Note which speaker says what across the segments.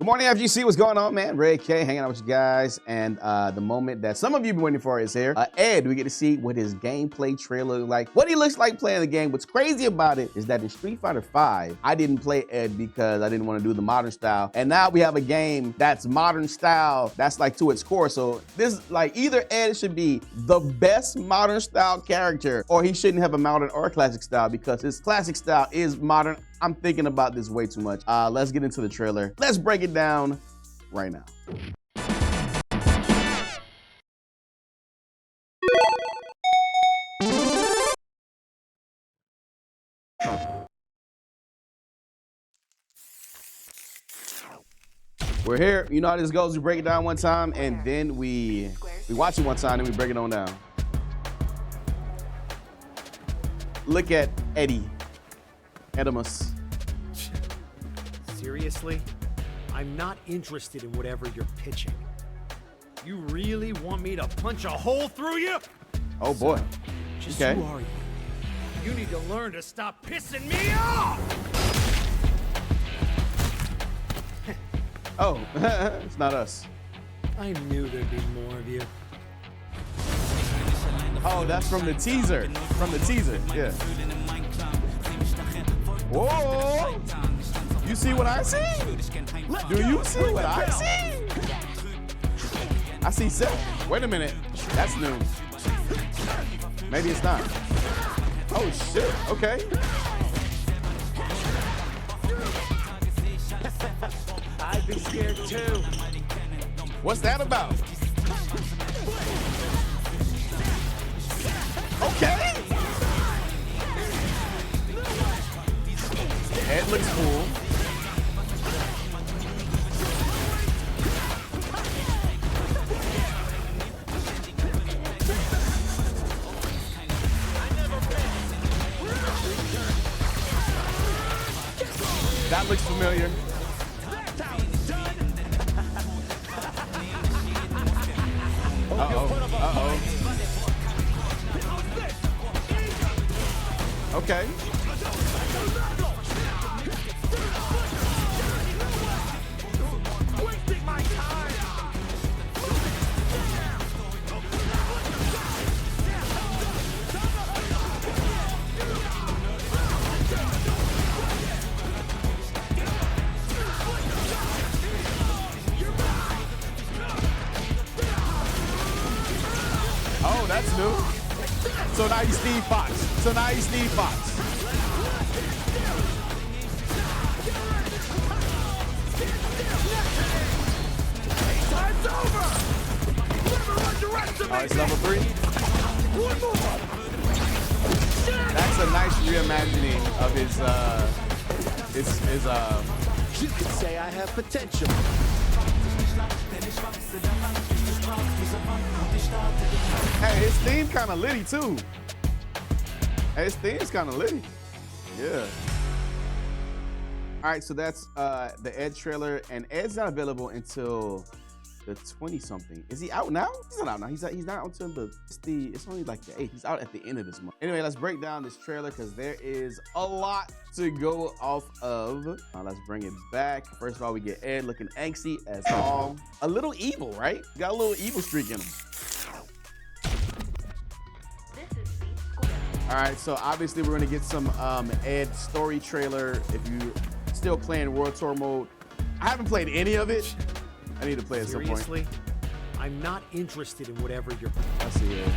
Speaker 1: Good morning, FGC. What's going on, man? Red K hanging out with you guys. And the moment that some of you have been waiting for is here. Ed, we get to see what his gameplay trailer looks like, what he looks like playing the game. What's crazy about it is that in Street Fighter V, I didn't play Ed because I didn't want to do the modern style. And now we have a game that's modern style, that's like to its core. So this, like, either Ed should be the best modern style character or he shouldn't have a modern or classic style because his classic style is modern. I'm thinking about this way too much. Let's get into the trailer. Let's break it down right now. We're here. You know how this goes. We break it down one time and then we watch it one time and we break it on down. Look at Eddie. Edimus.
Speaker 2: Seriously? I'm not interested in whatever you're pitching. You really want me to punch a hole through you?
Speaker 1: Oh boy.
Speaker 2: Just
Speaker 1: Okay.
Speaker 2: who are you? You need to learn to stop pissing me off!
Speaker 1: Oh, it's not us.
Speaker 2: I knew there'd be more of you.
Speaker 1: Oh, that's from the teaser. From the teaser, yeah. Whoa! You see what I see? Do you see what I see? I see Seth. Wait a minute. That's new. Maybe it's not. Oh, shit. Okay.
Speaker 2: I'd be scared too.
Speaker 1: What's that about? Okay. The head looks cool. That looks familiar. Uh-oh, uh-oh. Okay. Oh, that's new. So now he's Steve Fox. So now he's Steve Fox.
Speaker 2: Time's over!
Speaker 1: Oh, it's level 3. That's a nice reimagining of his
Speaker 2: You could say I have potential.
Speaker 1: Hey, his theme kind of litty too. Hey, his theme's kind of litty. Yeah. All right, so that's the Ed trailer, and Ed's not available until the 20-something. Is he out now? He's not out now. He's not out until it's only like the 8th. He's out at the end of this month. Anyway, let's break down this trailer because there is a lot to go off of. Let's bring it back. First of all, we get Ed looking angsty as all. A little evil, right? Got a little evil streak in him. All right, so obviously we're gonna get some Ed story trailer. If you still playing World Tour mode, I haven't played any of it. I need to play at some point.
Speaker 2: Seriously? I'm not interested in whatever you're...
Speaker 1: I see it.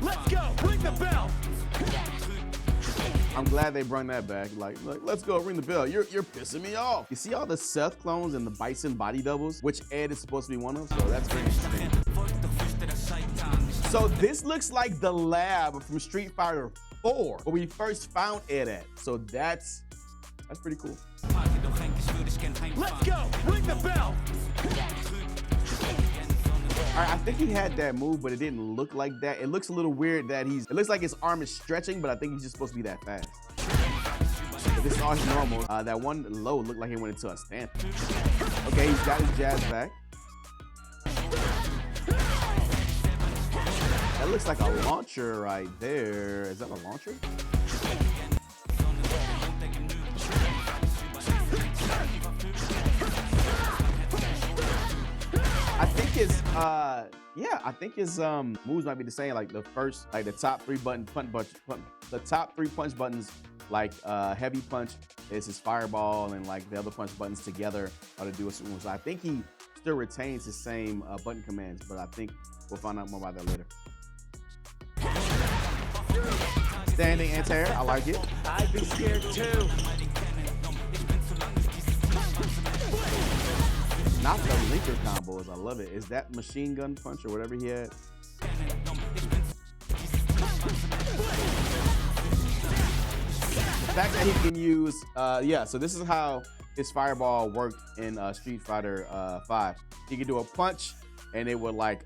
Speaker 2: Let's go! Ring the bell!
Speaker 1: I'm glad they brought that back. Like, let's go, ring the bell. You're pissing me off. You see all the Seth clones and the Bison body doubles, which Ed is supposed to be one of, so that's very interesting. So this looks like the lab from Street Fighter 4, where we first found Ed at. So that's pretty cool.
Speaker 2: Let's go! Ring the bell!
Speaker 1: All right, I think he had that move, but it didn't look like that. It looks a little weird that it looks like his arm is stretching, but I think he's just supposed to be that fast. But this is all his normal. That one low looked like he went into a stand. Okay, he's got his jazz back. That looks like a launcher right there. Is that a launcher? his yeah, I think his moves might be the same. Like the first, like the top three the top three punch buttons, like heavy punch is his fireball, and like the other punch buttons together are to do a certain move. So I think he still retains his same button commands, but I think we'll find out more about that later. Standing anti-air, I like it.
Speaker 2: I'd be scared too.
Speaker 1: Not the linker combos, I love it. Is that machine gun punch or whatever he had? The fact that he can use, yeah, so this is how his fireball worked in Street Fighter 5. He could do a punch and it would like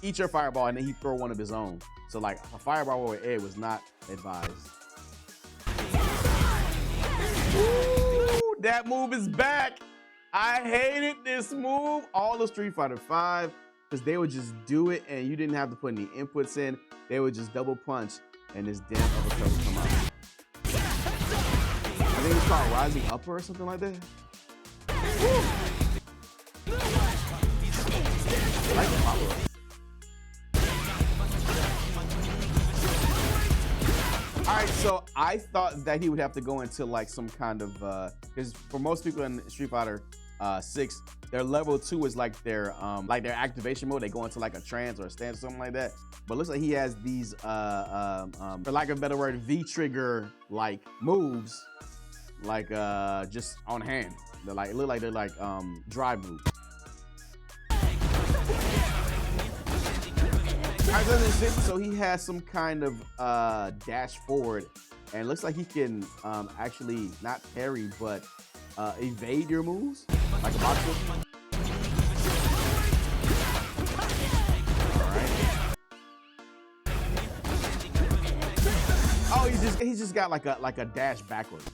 Speaker 1: eat your fireball and then he'd throw one of his own. So like a fireball with Ed was not advised. Ooh, that move is back. I hated this move all of Street Fighter 5 because they would just do it and you didn't have to put any inputs in. They would just double punch and this damn uppercut would come out. I think it's called Rising Upper or something like that. Woo. I like the follow-up. All right, so I thought that he would have to go into like some kind of, because for most people in Street Fighter 6, their level 2 is like their activation mode. They go into like a trance or a stance or something like that. But it looks like he has these, for lack of a better word, V-trigger like moves, like just on hand. They're like, it look like they're like drive moves. So he has some kind of dash forward, and it looks like he can actually not parry, but evade your moves, like a boxer. All right. Oh, he's just got like a dash backwards.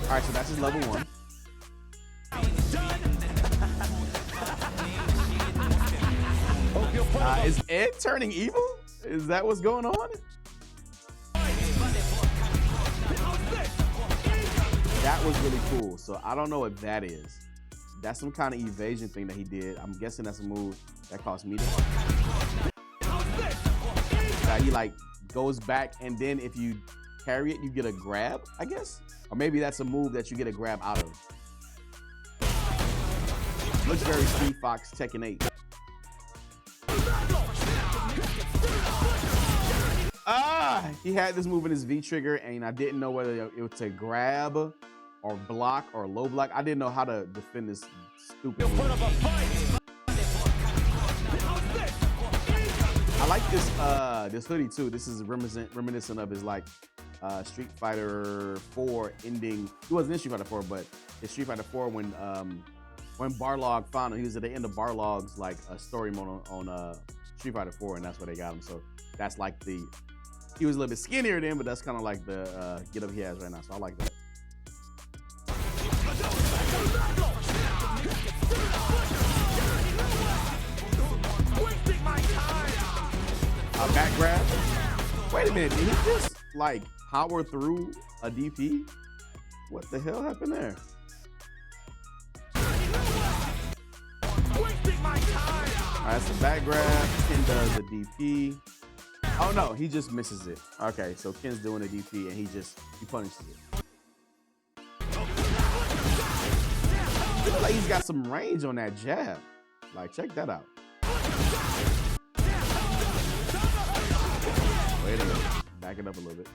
Speaker 1: All right, so that's his level 1. Is Ed turning evil? Is that what's going on? That was really cool. So I don't know what that is. That's some kind of evasion thing that he did. I'm guessing that's a move that cost me. He like goes back, and then if you carry it, you get a grab, I guess? Or maybe that's a move that you get a grab out of. Looks very Steve Fox Tekken 8. He had this move in his V trigger, and I didn't know whether it was to grab or block or low block. I didn't know how to defend this stupid move. I like this hoodie too. This is reminiscent of his like Street Fighter 4 ending. He wasn't in Street Fighter 4, but in Street Fighter 4 when Barlog found him, he was at the end of Barlog's like story mode on Street Fighter 4, and that's where they got him. So that's like he was a little bit skinnier then, but that's kind of like the get up he has right now. So I like that. Back grab. Wait a minute, did he just like power through a DP? What the hell happened there? Alright, that's a back grab. Ken does a DP. Oh no, he just misses it. Okay, so Ken's doing a DP and he punishes it. Looks like he's got some range on that jab. Like, check that out. Wait a minute. Back it up a little bit.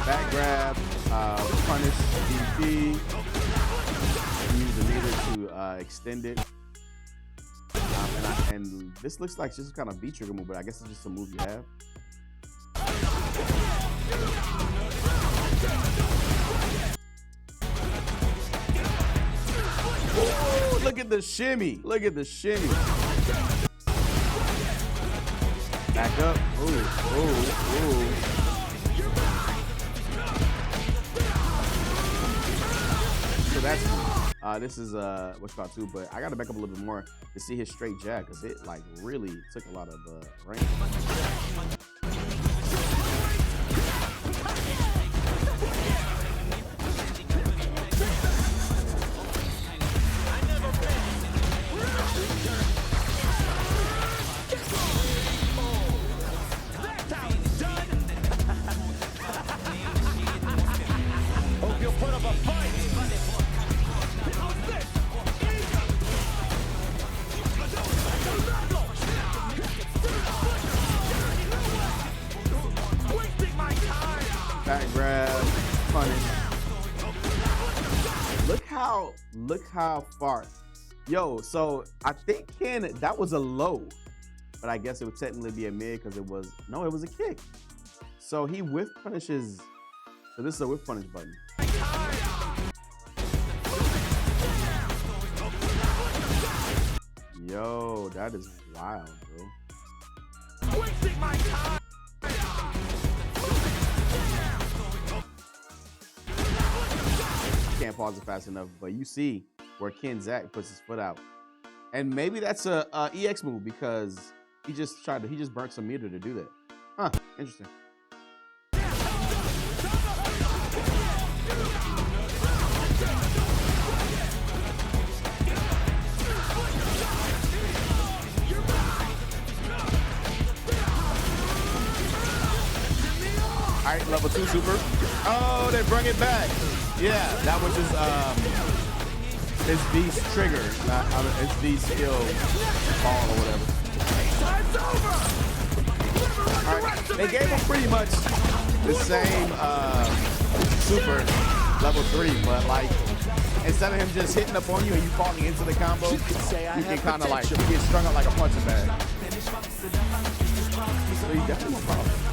Speaker 1: Back grab, punish, DP. Use the meter to extend it. And this looks like just kind of V-trigger move, but I guess it's just a move you have. Ooh, look at the shimmy. Look at the shimmy. Back up. Ooh, ooh, ooh. So that's this is what's called too, but I gotta back up a little bit more to see his straight jab because it like really took a lot of range. look how far. Yo, so I think Ken, that was a low, but I guess it would technically be a mid because it was, no, it was a kick. So he whiff punishes, so this is a whiff punish button. Yo, that is wild, bro.
Speaker 2: Wasting my time.
Speaker 1: I can't pause it fast enough, but you see where Ken Zach puts his foot out. And maybe that's a EX move because he just burnt some meter to do that. Huh, interesting. All right, level 2 super. Oh, they bring it back. Yeah, that was his beast trigger, not his beast skill ball or whatever.
Speaker 2: Time's over.
Speaker 1: All right, they gave him pretty much the same super level 3, but like instead of him just hitting up on you and you falling into the combo, you can kind of like get strung up like a punching bag. So he's definitely more powerful.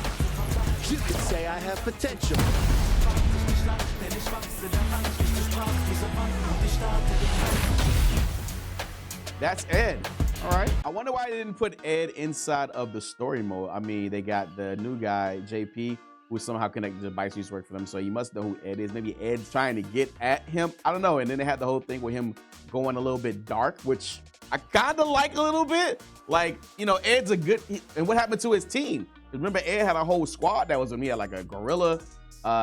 Speaker 2: You could say I have potential.
Speaker 1: That's Ed. All right. I wonder why they didn't put Ed inside of the story mode. I mean, they got the new guy, JP, who somehow connected to Bison used to work for them. So you must know who Ed is. Maybe Ed's trying to get at him. I don't know. And then they had the whole thing with him going a little bit dark, which I kind of like a little bit. Like, you know, Ed's a good, and what happened to his team? Remember, Ed had a whole squad that was with me. He had like a gorilla,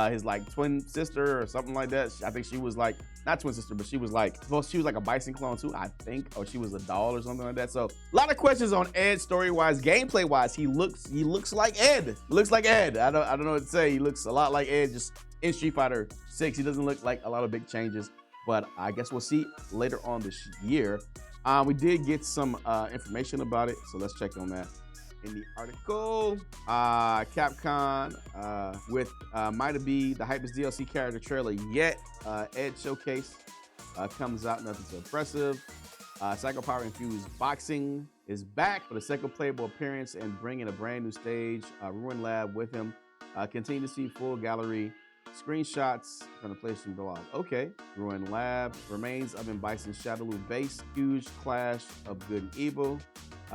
Speaker 1: his like twin sister or something like that. I think she was like, not twin sister, but she was like, well, she was like a Bison clone too, I think, or she was a doll or something like that. So a lot of questions on Ed story-wise, gameplay-wise. He looks like Ed. Looks like Ed. I don't know what to say. He looks a lot like Ed, just in Street Fighter 6. He doesn't look like a lot of big changes, but I guess we'll see later on this year. We did get some information about it, so let's check on that. In the article, Capcom with might be the hypest DLC character trailer yet. Ed Showcase comes out, nothing so impressive. Psycho Power infused boxing is back for the second playable appearance and bringing a brand new stage. Ruin Lab with him. Continue to see full gallery screenshots from the PlayStation blog. Okay, Ruin Lab, remains of M. Bison's Shadowloo base, huge clash of good and evil.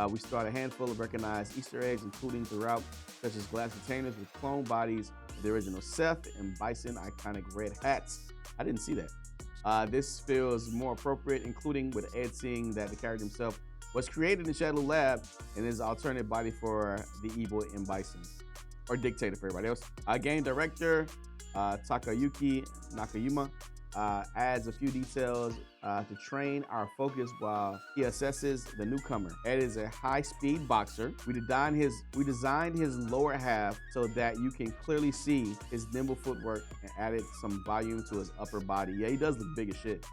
Speaker 1: We start a handful of recognized Easter eggs, including throughout, such as glass containers with clone bodies of the original Seth and Bison iconic red hats. I didn't see that. This feels more appropriate, including with Ed seeing that the character himself was created in Shadowloo Lab and is alternate body for the evil M. Bison, or dictator for everybody else. Game director Takayuki Nakayama adds a few details to train our focus while he assesses the newcomer. Ed is a high-speed boxer. We designed his lower half so that you can clearly see his nimble footwork and added some volume to his upper body. Yeah, he does look big as shit.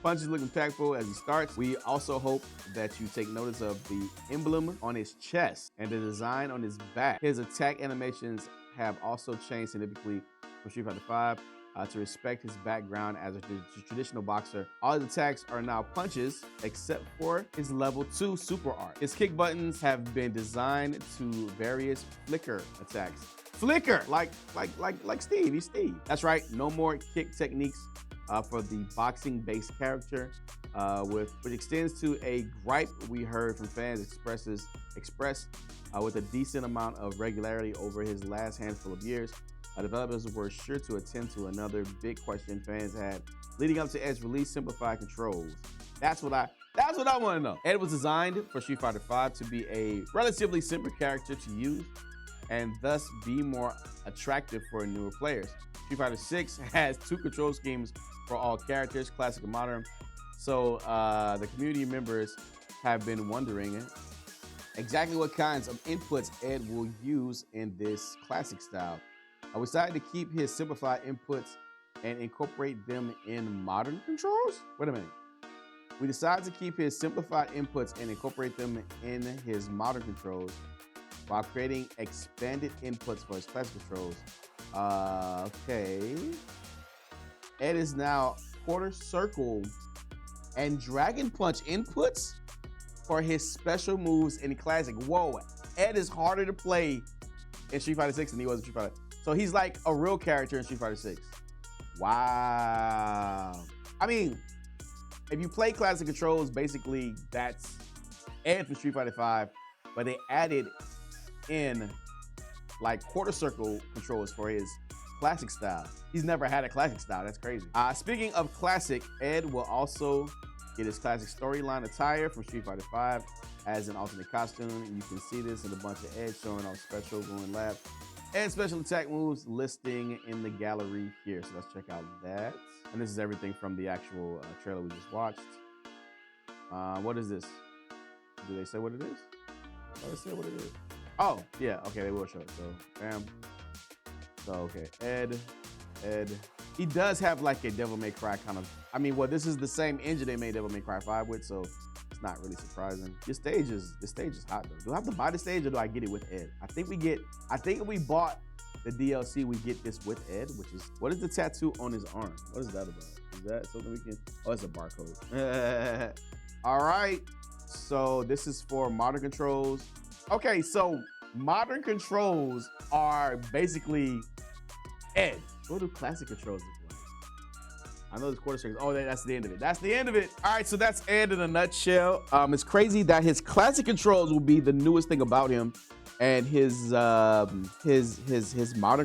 Speaker 1: Punches look impactful as he starts. We also hope that you take notice of the emblem on his chest and the design on his back. His attack animations have also changed significantly from Street Fighter 5 to respect his background as a traditional boxer. All his attacks are now punches, except for his level 2 super art. His kick buttons have been designed to various flicker attacks. Flicker, like Steve. He's Steve. That's right. No more kick techniques for the boxing-based character, which extends to a gripe we heard from fans expressed with a decent amount of regularity over his last handful of years. Developers were sure to attend to another big question fans had leading up to Ed's release: simplified controls. That's what I want to know. Ed was designed for Street Fighter V to be a relatively simple character to use and thus be more attractive for newer players. Street Fighter 6 has 2 control schemes for all characters, classic and modern. So the community members have been wondering exactly what kinds of inputs Ed will use in this classic style. We decided to keep his simplified inputs and incorporate them in modern controls? Wait a minute. We decided to keep his simplified inputs and incorporate them in his modern controls while creating expanded inputs for his classic controls. Okay. Ed is now quarter circle and dragon punch inputs for his special moves in Classic. Whoa, Ed is harder to play in Street Fighter 6 than he was in Street Fighter. So he's like a real character in Street Fighter 6. Wow. I mean, if you play Classic controls, basically that's Ed from Street Fighter 5, but they added in like quarter circle controls for his Classic style. He's never had a Classic style. That's crazy. Speaking of Classic, Ed will also get his Classic storyline attire from Street Fighter 5 as an alternate costume. You can see this in a bunch of Ed showing off special going left and special attack moves listing in the gallery here. So let's check out that. And this is everything from the actual trailer we just watched. What is this? Do they say what it is? Oh, they say what it is. Oh, yeah. Okay, they will show it. So, bam. So, okay. Ed. He does have like a Devil May Cry kind of. I mean, well, this is the same engine they made Devil May Cry 5 with, so it's not really surprising. This stage is hot though. Do I have to buy the stage or do I get it with Ed? I think if we bought the DLC, we get this with Ed, which is, what is the tattoo on his arm? What is that about? Is that something we can, oh, it's a barcode. All right, so this is for modern controls. Okay, so modern controls are basically Ed. What do classic controls look like? I know there's quarter circles. Oh, that's the end of it. That's the end of it. All right, so that's Ed in a nutshell. It's crazy that his classic controls will be the newest thing about him, and his modern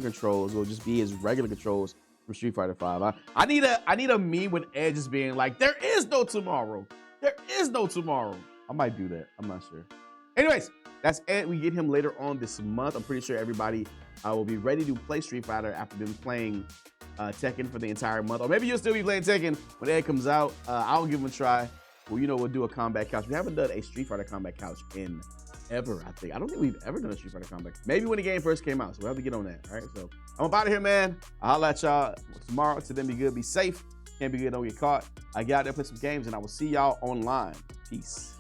Speaker 1: controls will just be his regular controls from Street Fighter 5. I need a meme with Ed just being like, "There is no tomorrow. There is no tomorrow." I might do that. I'm not sure. Anyways, that's Ed. We get him later on this month. I'm pretty sure everybody will be ready to play Street Fighter after been playing Tekken for the entire month. Or maybe you'll still be playing Tekken when Ed comes out. I'll give him a try. Well, you know, we'll do a combat couch. We haven't done a Street Fighter combat couch in ever, I think. I don't think we've ever done a Street Fighter combat. Maybe when the game first came out, so we'll have to get on that. All right, so I'm up out of here, man. I'll let y'all tomorrow. To then be good, be safe. Can't be good, don't get caught. I get out there, play some games, and I will see y'all online. Peace.